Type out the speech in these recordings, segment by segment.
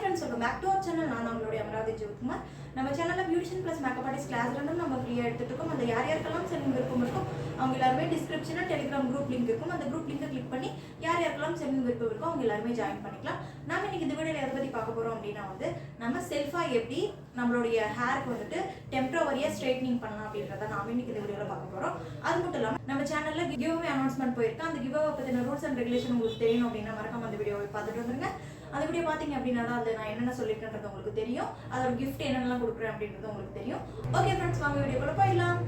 friends, welcome back to our channel. நான் நம்மளுடைய அமராவதி ஜெயக்குமார். நம்ம சேனல்ல பியூட்டிஷியன் + மேக்கப் ஆர்டிஸ்ட் கிளாஸ் ரெண்டும் நம்ம ஃப்ரீயா எடுத்துட்டு இருக்கோம். அந்த யாருக்கெல்லாம் செல்லிங் விருப்பம் இருக்கோ அவங்க எல்லாரும் டிஸ்கிரிப்ஷன்ல டெலிகிராம் குரூப் லிங்க் இருக்கும். அந்த குரூப் லிங்கை கிளிக் பண்ணி யாருக்கெல்லாம் செல்லிங் விருப்பம் இருக்கோ அவங்க எல்லாரும் ஜாயின் பண்ணிக்கலாம். நாம இன்னைக்கு இந்த வீடியோல எதை பத்தி பார்க்க போறோம் அப்படினா நம்ம செல்ஃபா எப்படி நம்மளுடைய ஹேருக்கு வந்துட்டு டெம்பரவரியா ஸ்ட்ரைட்னிங் பண்ணலாம் அப்படின்றத நாம இன்னைக்கு இந்த வீடியோல பார்க்க போறோம். அது மட்டும் இல்லாம நம்ம சேனல்ல கிவ்அவே அனௌன்ஸ்மென்ட் போயிருக்கு. அந்த கிவ்அவே பத்தின ரூல்ஸ் அண்ட் ரெகுலேஷன் உங்களுக்கு தெரியணும் அப்படினா மறக்காம அந்த வீடியோவை பார்த்துட்டு வந்துருங்க. அந்த வீடியோ பாத்தீங்க அப்படினா அதுல நான் என்னென்ன சொல்லிருக்கேன்றது உங்களுக்கு தெரியும். அதோட gift என்னென்னலாம் கொடுக்குறேன் அப்படின்றது உங்களுக்கு தெரியும். ஓகே फ्रेंड्स, வாங்க வீடியோக்குள்ள போயிடலாம்.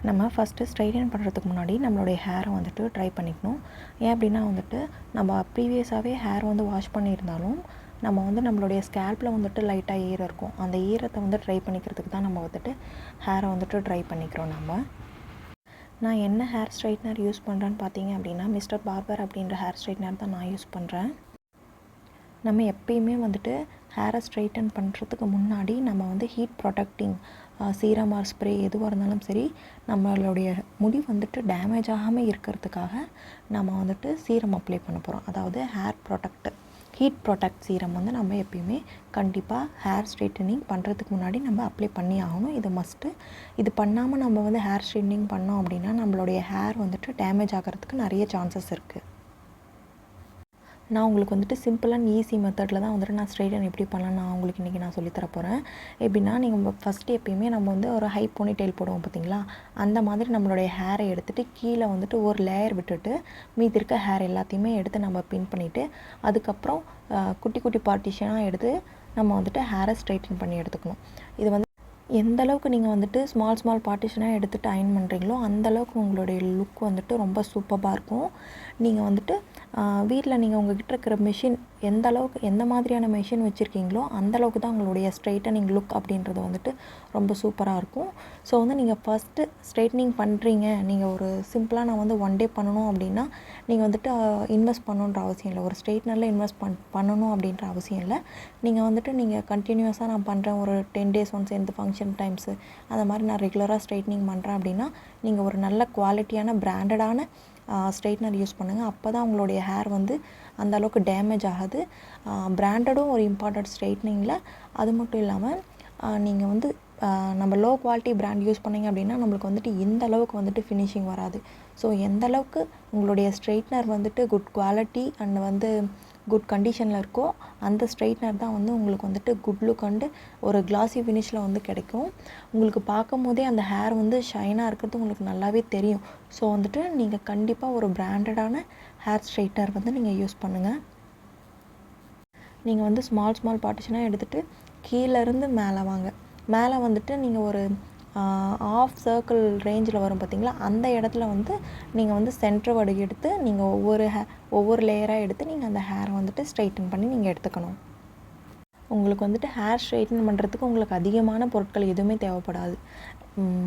நம்ம ஃபஸ்ட்டு ஸ்ட்ரைட்டன் பண்ணுறதுக்கு முன்னாடி நம்மளுடைய ஹேரை வந்துட்டு ட்ரை பண்ணிக்கணும். ஏன் அப்படின்னா வந்துட்டு நம்ம ப்ரீவியஸாகவே ஹேர் வந்து வாஷ் பண்ணியிருந்தாலும் நம்ம வந்து நம்மளுடைய ஸ்கேல்பில் வந்துட்டு லைட்டாக ஈரம் இருக்கும். அந்த ஈரத்தை வந்து ட்ரை பண்ணிக்கிறதுக்கு தான் நம்ம வந்துட்டு ஹேரை வந்துட்டு ட்ரை பண்ணிக்கிறோம். நான் என்ன ஹேர் ஸ்ட்ரைட்னர் யூஸ் பண்ணுறேன்னு பார்த்தீங்க அப்படின்னா மிஸ்டர் பார்பர் அப்படின்ற ஹேர் ஸ்ட்ரைட்னர் தான் நான் யூஸ் பண்ணுறேன். நம்ம எப்பயுமே வந்துட்டு ஹேரை ஸ்ட்ரைட்டன் பண்ணுறதுக்கு முன்னாடி நம்ம வந்து heat protecting serum or spray எதுவாக இருந்தாலும் சரி, நம்மளுடைய முடி வந்துட்டு டேமேஜ் ஆகாமல் இருக்கிறதுக்காக நம்ம வந்துட்டு சீரம் அப்ளை பண்ண போகிறோம். அதாவது ஹீட் ப்ரொடெக்ட் சீரம் வந்து நம்ம எப்பயுமே கண்டிப்பாக ஹேர் ஸ்ட்ரைட்டனிங் பண்ணுறதுக்கு முன்னாடி நம்ம அப்ளை பண்ணி ஆகணும். இது மஸ்ட்டு. இது பண்ணாமல் நம்ம வந்து ஹேர் ஸ்ட்ரைட்னிங் பண்ணோம் அப்படின்னா நம்மளுடைய ஹேர் வந்துட்டு டேமேஜ் ஆகிறதுக்கு நிறைய சான்சஸ் இருக்குது. நான் உங்களுக்கு வந்துட்டு சிம்பிள் அண்ட் ஈஸி மெத்தடில் தான் வந்துட்டு நான் ஸ்ட்ரைட்டன் எப்படி பண்ணலாம் நான் உங்களுக்கு இன்றைக்கி நான் சொல்லித்தர போகிறேன். எப்படின்னா நீங்கள் ஃபஸ்ட்டு எப்பயுமே நம்ம வந்து ஒரு ஹை போனி டெயில் போடுவோம் பார்த்தீங்களா, அந்த மாதிரி நம்மளுடைய ஹேரை எடுத்துகிட்டு கீழே வந்துட்டு ஒரு லேயர் விட்டுட்டு மீதி இருக்க ஹேர் எல்லாத்தையுமே எடுத்து நம்ம பின் பண்ணிவிட்டு அதுக்கப்புறம் குட்டி குட்டி பார்ட்டிஷனாக எடுத்து நம்ம வந்துட்டு ஹேரை ஸ்ட்ரைட்டன் பண்ணி எடுத்துக்கணும். இது வந்து எந்த அளவுக்கு நீங்கள் வந்துட்டு ஸ்மால் பார்ட்டிஷனாக எடுத்துகிட்டு அயன் பண்ணுறீங்களோ அந்தளவுக்கு உங்களுடைய லுக் வந்துட்டு ரொம்ப சூப்பராக இருக்கும். நீங்கள் வந்துட்டு வீட்டில் நீங்கள் உங்கள்கிட்ட இருக்கிற மிஷின் எந்த மாதிரியான மிஷின் வச்சுருக்கீங்களோ அந்தளவுக்கு தான் உங்களுடைய ஸ்ட்ரைட்டனிங் லுக் அப்படின்றது வந்துட்டு ரொம்ப சூப்பராக இருக்கும். ஸோ வந்து நீங்கள் ஃபஸ்ட்டு ஸ்ட்ரைட்னிங் பண்ணுறீங்க, நீங்கள் ஒரு சிம்பிளாக நான் வந்து ஒன் டே பண்ணணும் அப்படின்னா நீங்கள் வந்துட்டு இன்வெஸ்ட் பண்ணணுன்ற அவசியம் இல்லை. ஒரு ஸ்ட்ரைட்னரில் இன்வெஸ்ட் பண்ணணும் அப்படின்ற அவசியம் இல்லை. நீங்கள் கண்டினியூஸாக நான் பண்ணுறேன், ஒரு 10 days ஒன்ஸ் எந்த ஃபங்க்ஷன் டைம்ஸு அந்த மாதிரி நான் ரெகுலராக ஸ்ட்ரைட்னிங் பண்ணுறேன் அப்படின்னா நீங்கள் ஒரு நல்ல குவாலிட்டியான பிராண்டடான ஸ்ட்ரைட்னர் யூஸ் பண்ணுங்கள். அப்போ தான் உங்களுடைய ஹேர் வந்து அந்த அளவுக்கு டேமேஜ் ஆகாது. பிராண்டடும் ஒரு இம்பார்ட்டன்ட் ஸ்ட்ரைட்னிங்கில். அது மட்டும் இல்லாமல் நீங்கள் வந்து நம்ம லோ குவாலிட்டி பிராண்ட் யூஸ் பண்ணிங்க அப்படின்னா நம்மளுக்கு வந்துட்டு இந்த அளவுக்கு வந்துட்டு ஃபினிஷிங் வராது. ஸோ எந்த அளவுக்கு உங்களுடைய ஸ்ட்ரைட்னர் வந்துட்டு குட் குவாலிட்டி அண்ட் வந்து குட் கண்டிஷனில் இருக்கோ அந்த ஸ்ட்ரைட்னர் தான் வந்து உங்களுக்கு வந்துட்டு குட் லுக் அண்டு ஒரு கிளாஸி ஃபினிஷில் வந்து கிடைக்கும். உங்களுக்கு பார்க்கும் போதே அந்த ஹேர் வந்து ஷைனாக இருக்கிறது உங்களுக்கு நல்லாவே தெரியும். ஸோ வந்துட்டு நீங்கள் கண்டிப்பாக ஒரு பிராண்டடான ஹேர் ஸ்ட்ரைட்னர் வந்து நீங்கள் யூஸ் பண்ணுங்கள். நீங்கள் வந்து ஸ்மால் பார்ட்டிஷனாக எடுத்துகிட்டு கீழேருந்து மேலே வந்துட்டு நீங்கள் ஒரு ஆஃப் சர்க்கிள் ரேஞ்சில் வரும் பார்த்தீங்களா, அந்த இடத்துல வந்து நீங்கள் வந்து சென்டர்வர்டு எடுத்து நீங்கள் ஒவ்வொரு லேயராக எடுத்து நீங்கள் அந்த ஹேரை வந்துட்டு ஸ்ட்ரைட்டன் பண்ணி நீங்கள் எடுத்துக்கணும். உங்களுக்கு வந்துட்டு ஹேர் ஸ்ட்ரைட்டன் பண்ணுறதுக்கு உங்களுக்கு அதிகமான பொருட்கள் எதுவுமே தேவைப்படாது.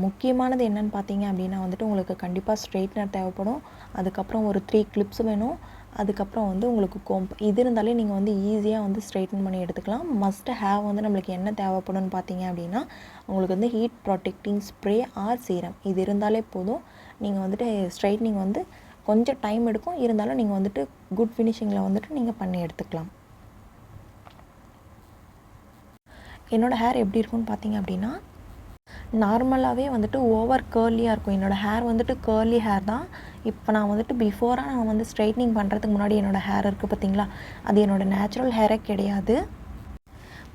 முக்கியமானது என்னென்னு பார்த்தீங்க அப்படின்னா வந்துட்டு உங்களுக்கு கண்டிப்பாக ஸ்ட்ரைட்னர் தேவைப்படும். அதுக்கப்புறம் ஒரு 3 clips வேணும். அதுக்கப்புறம் வந்து உங்களுக்கு கோம்ப் இது இருந்தாலே நீங்கள் வந்து ஈஸியாக வந்து ஸ்ட்ரைட்டன் பண்ணி எடுத்துக்கலாம். மஸ்ட் ஹேவ் வந்து நம்மளுக்கு என்ன தேவைப்படும்னு பார்த்தீங்க அப்படின்னா உங்களுக்கு வந்து heat protecting spray or serum இது இருந்தாலே போதும். நீங்கள் வந்துட்டு ஸ்ட்ரைட்னிங் வந்து கொஞ்சம் டைம் எடுக்கும், இருந்தாலும் நீங்கள் வந்துட்டு குட் ஃபினிஷிங்கில் வந்துட்டு நீங்கள் பண்ணி எடுத்துக்கலாம். என்னோடய ஹேர் எப்படி இருக்கும்னு பார்த்தீங்க அப்படின்னா நார்மலாகவே வந்துட்டு ஓவர் கேர்லியாக இருக்கும். என்னோடய ஹேர் வந்துட்டு கேர்லி ஹேர் தான். இப்போ நான் வந்துட்டு பிஃபோராக நான் வந்து ஸ்ட்ரைட்னிங் பண்ணுறதுக்கு முன்னாடி என்னோடய ஹேர் இருக்குது பார்த்தீங்களா, அது என்னோடய நேச்சுரல் ஹேரே கிடையாது.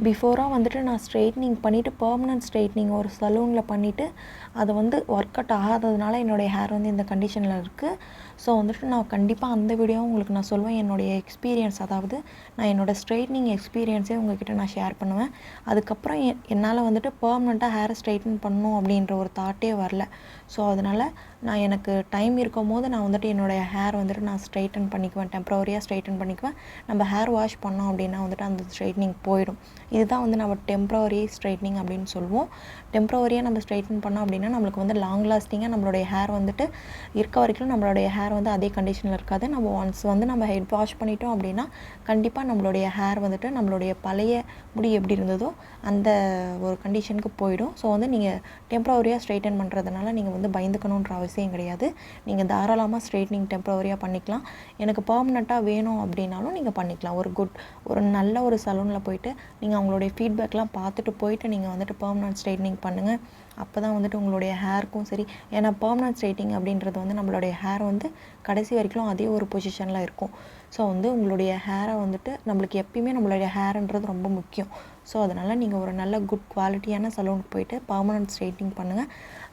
பிஃபோராக வந்துட்டு நான் ஸ்ட்ரைட்னிங் பண்ணிவிட்டு பெர்மனன்ட் ஸ்ட்ரைட்னிங் ஒரு சலூனில் பண்ணிவிட்டு அது வந்து ஒர்க் அவுட் ஆகாததுனால என்னுடைய ஹேர் வந்து இந்த கண்டிஷனில் இருக்குது. ஸோ வந்துட்டு நான் கண்டிப்பாக அந்த வீடியோவும் உங்களுக்கு நான் சொல்லுவேன். என்னுடைய எக்ஸ்பீரியன்ஸ், அதாவது நான் என்னோடய ஸ்ட்ரைட்னிங் எக்ஸ்பீரியன்ஸே உங்கள்கிட்ட நான் ஷேர் பண்ணுவேன். அதுக்கப்புறம் என்னால் வந்துட்டு பெர்மனெண்ட்டாக ஹேரை ஸ்ட்ரைட்டன் பண்ணணும் அப்படின்ற ஒரு தாட்டே வரல. ஸோ அதனால் எனக்கு டைம் இருக்கும் போது நான் வந்துட்டு என்னோடய ஹேர் வந்துட்டு நான் ஸ்ட்ரைட்டன் பண்ணிக்குவேன், டெம்பரவரியாக ஸ்ட்ரைட்டன் பண்ணிக்குவேன். நம்ம ஹேர் வாஷ் பண்ணோம் அப்படின்னா வந்துட்டு அந்த ஸ்ட்ரைட்னிங் போயிடும். இதுதான் வந்து நம்ம டெம்ப்ரவரி ஸ்ட்ரைட்னிங் அப்படின்னு சொல்லுவோம். டெம்ப்ரவரியாக நம்ம ஸ்ட்ரைட்டன் பண்ணோம் அப்படின்னா நம்மளுக்கு வந்து லாங் லாஸ்டிங்காக நம்மளுடைய ஹேர் வந்துட்டு இருக்க வரைக்கும் நம்மளுடைய ஹேர் வந்து அதே கண்டிஷனில் இருக்காது. நம்ம ஒன்ஸ் வந்து நம்ம ஹெட் வாஷ் பண்ணிட்டோம் அப்படின்னா கண்டிப்பாக நம்மளுடைய ஹேர் வந்துட்டு நம்மளுடைய பழைய முடி எப்படி இருந்ததோ அந்த ஒரு கண்டிஷனுக்கு போயிடும். ஸோ வந்து நீங்கள் டெம்ப்ரவரியாக ஸ்ட்ரைட்டன் பண்ணுறதுனால நீங்கள் வந்து பயந்துக்கணுன்ற அவசியம் கிடையாது. நீங்கள் தாராளமாக ஸ்ட்ரைட்னிங் டெம்ப்ரவரியாக பண்ணிக்கலாம். எனக்கு பர்மனெண்ட்டாக வேணும் அப்படின்னாலும் நீங்கள் பண்ணிக்கலாம். ஒரு நல்ல ஒரு சலூனில் போயிட்டு நீங்கள் அவங்களுடைய ஃபீட்பேக்லாம் பார்த்துட்டு போயிட்டு நீங்கள் வந்துட்டு பெர்மனன்ட் ஸ்ட்ரைட்னிங் பண்ணுங்கள். அப்போ தான் வந்துட்டு உங்களுடைய ஹேருக்கும் சரி, ஏன்னா பெர்மனன்ட் ஸ்ட்ரைட்னிங் அப்படின்றது வந்து நம்மளுடைய ஹேர் வந்து கடைசி வரைக்கும் அதே ஒரு பொசிஷனில் இருக்கும். ஸோ வந்து உங்களுடைய ஹேரை வந்துட்டு நம்மளுக்கு எப்பயுமே நம்மளுடைய ஹேருன்றது ரொம்ப முக்கியம். ஸோ அதனால் நீங்கள் ஒரு நல்ல குட் குவாலிட்டியான சலூனுக்கு போயிட்டு பெர்மனன்ட் ஸ்ட்ரைட்னிங் பண்ணுங்கள்.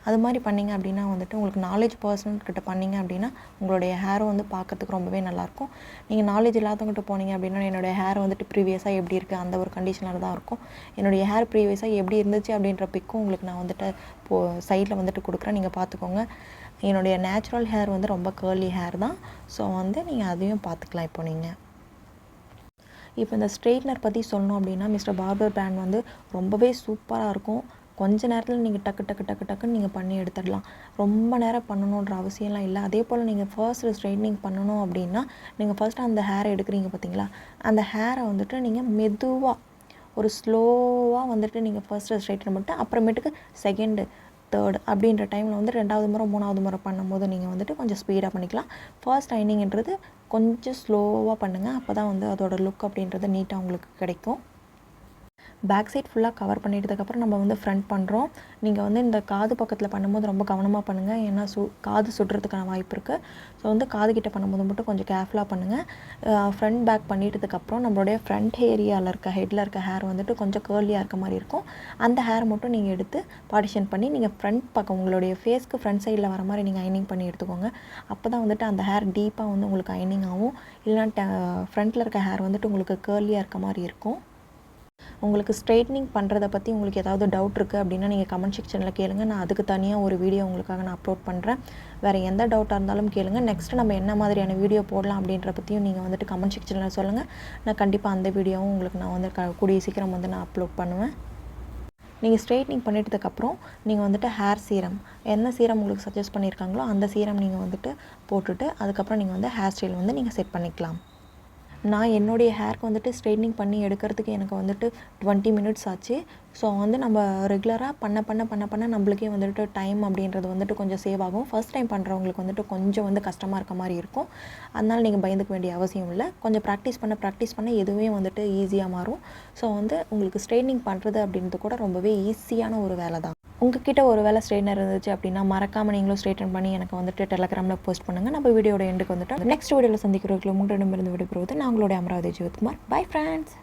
அது மாதிரி பண்ணிங்க அப்படின்னா வந்துட்டு உங்களுக்கு நாலேஜ் பர்சன்கிட்ட பண்ணிங்க அப்படின்னா உங்களுடைய ஹேரை வந்து பார்க்கறதுக்கு ரொம்பவே நல்லாயிருக்கும். நீங்கள் நாலேஜ் இல்லாதவங்ககிட்ட போனீங்க அப்படின்னா என்னுடைய ஹேர் வந்துட்டு ப்ரீவியஸாக எப்படி இருக்குது அந்த ஒரு கண்டிஷனில் தான் இருக்கும். என்னுடைய ஹேர் ப்ரீவியஸாக எப்படி இருந்துச்சு அப்படின்ற பிக்கும் உங்களுக்கு நான் வந்துட்டு சைடில் வந்துட்டு கொடுக்குறேன், நீங்கள் பார்த்துக்கோங்க. என்னுடைய நேச்சுரல் ஹேர் வந்து ரொம்ப கேர்லி ஹேர் தான். ஸோ வந்து நீங்கள் அதையும் பார்த்துக்கலாம். இப்போ இந்த ஸ்ட்ரெயிட்னர் பற்றி சொல்லணும் அப்படின்னா மிஸ்டர் பார்பர் பிராண்ட் வந்து ரொம்பவே சூப்பராக இருக்கும். கொஞ்ச நேரத்தில் நீங்கள் டக்குன்னு நீங்கள் பண்ணி எடுத்துடலாம். ரொம்ப நேரம் பண்ணணுன்ற அவசியம்லாம் இல்லை. அதே போல் நீங்கள் ஃபர்ஸ்ட் ஸ்ட்ரைட்னிங் பண்ணணும் அப்படின்னா நீங்கள் ஃபர்ஸ்ட் அந்த ஹேரை எடுக்கிறீங்க பார்த்தீங்களா, அந்த ஹேரை வந்துட்டு நீங்கள் மெதுவாக ஒரு ஸ்லோவாக வந்துட்டு நீங்கள் ஃபர்ஸ்ட்டு ஸ்ட்ரைட்டன் பண்ணிட்டு அப்புறமேட்டுக்கு செகண்டு தேர்டு அப்படின்ற டைமில் வந்து 2வது முறை 3வது முறை பண்ணும்போது நீங்கள் வந்துட்டு கொஞ்சம் ஸ்பீடாக பண்ணிக்கலாம். ஃபர்ஸ்ட் ஐனிங்கிறது கொஞ்சம் ஸ்லோவாக பண்ணுங்கள். அப்போ தான் வந்து அதோட லுக் அப்படின்றது நீட்டாக உங்களுக்கு கிடைக்கும். பேக் சைட் ஃபுல்லாக கவர் பண்ணிட்டதுக்கப்புறம் நம்ம வந்து ஃப்ரண்ட் பண்ணுறோம். நீங்கள் வந்து இந்த காது பக்கத்தில் பண்ணும்போது ரொம்ப கவனமாக பண்ணுங்கள். ஏன்னா காது சுடுறதுக்கான வாய்ப்பு இருக்குது. ஸோ வந்து காது கிட்ட பண்ணும்போது மட்டும் கொஞ்சம் கேர்ஃபுல்லாக பண்ணுங்கள். ஃப்ரண்ட் பேக் பண்ணிட்டதுக்கப்புறம் நம்மளுடைய ஃப்ரண்ட் ஏரியாவில் இருக்க ஹெட்டில் இருக்க ஹேர் வந்துட்டு கொஞ்சம் கேர்லியாக இருக்க மாதிரி இருக்கும். அந்த ஹேர் மட்டும் நீங்கள் எடுத்து பார்ட்டிஷன் பண்ணி நீங்கள் ஃப்ரண்ட் பக்கம் உங்களுடைய ஃபேஸ்க்கு ஃப்ரண்ட் சைடில் வர மாதிரி நீங்கள் ஐனிங் பண்ணி எடுத்துக்கோங்க. அப்போ தான் வந்துட்டு அந்த ஹேர் டீப்பாக வந்து உங்களுக்கு ஐனிங் ஆகும். இல்லைனா ஃப்ரண்ட்டில் இருக்க ஹேர் வந்துட்டு உங்களுக்கு கேர்லியாக இருக்க மாதிரி இருக்கும். உங்களுக்கு ஸ்ட்ரைட்னிங் பண்ணுறத பற்றி உங்களுக்கு ஏதாவது டவுட் இருக்குது அப்படின்னா நீங்கள் கமெண்ட் செக்ஷனில் கேளுங்க. நான் அதுக்கு தனியாக ஒரு வீடியோ உங்களுக்காக நான் அப்லோட் பண்ணுறேன். வேறு எந்த டவுட்டாக இருந்தாலும் கேளுங்க. நெக்ஸ்ட்டு நம்ம என்ன மாதிரியான வீடியோ போடலாம் அப்படின்ற பற்றியும் நீங்கள் வந்துட்டு கமெண்ட் செக்ஷனில் சொல்லுங்கள். நான் கண்டிப்பாக அந்த வீடியோவும் உங்களுக்கு நான் வந்து கூடிய சீக்கிரம் வந்து நான் அப்லோட் பண்ணுவேன். நீங்கள் ஸ்ட்ரைட்னிங் பண்ணிட்டதுக்கப்புறம் நீங்கள் வந்துட்டு ஹேர் சீரம் என்ன சீரம் உங்களுக்கு சஜஸ்ட் பண்ணியிருக்காங்களோ அந்த சீரம் நீங்கள் வந்துட்டு போட்டுட்டு அதுக்கப்புறம் நீங்கள் வந்து ஹேர் ஸ்டைல் வந்து நீங்கள் செட் பண்ணிக்கலாம். நான் என்னுடைய ஹேருக்கு வந்துட்டு ஸ்ட்ரைட்னிங் பண்ணி எடுக்கிறதுக்கு எனக்கு வந்துட்டு 20 மினிட்ஸ் ஆச்சு. ஸோ வந்து நம்ம ரெகுலராக பண்ண நம்மளுக்கே வந்துட்டு டைம் அப்படின்றது வந்துட்டு கொஞ்சம் சேவ் ஆகும். ஃபர்ஸ்ட் டைம் பண்ணுறவங்களுக்கு வந்துட்டு கொஞ்சம் வந்து கஷ்டமாக இருக்க மாதிரி இருக்கும். அதனால் நீங்கள் பயந்துக்க வேண்டிய அவசியம் இல்லை. கொஞ்சம் ப்ராக்டிஸ் பண்ண எதுவுமே வந்துட்டு ஈஸியாக மாறும். ஸோ வந்து உங்களுக்கு ஸ்ட்ரைட்னிங் பண்ணுறது அப்படின்றது கூட ரொம்பவே ஈஸியான ஒரு வேலை தான். உங்ககிட்ட ஒரு வேலை ஸ்ட்ரைட்னர் இருந்துச்சு அப்படின்னா மறக்காமல் நீங்களும் ஸ்ட்ரைட்டன் பண்ணி எனக்கு வந்துட்டு டெலகிராமில் போஸ்ட் பண்ணுங்கள். நம்ம வீடியோட எண்டுக்கு வந்துட்டு நெக்ஸ்ட் வீடியோவில் சந்திக்கிறவர்களுக்கு உங்களிடமிருந்து விடைபெறுவது நான் உங்களுடைய அமராவதி ஜீவத்குமார். Bye friends.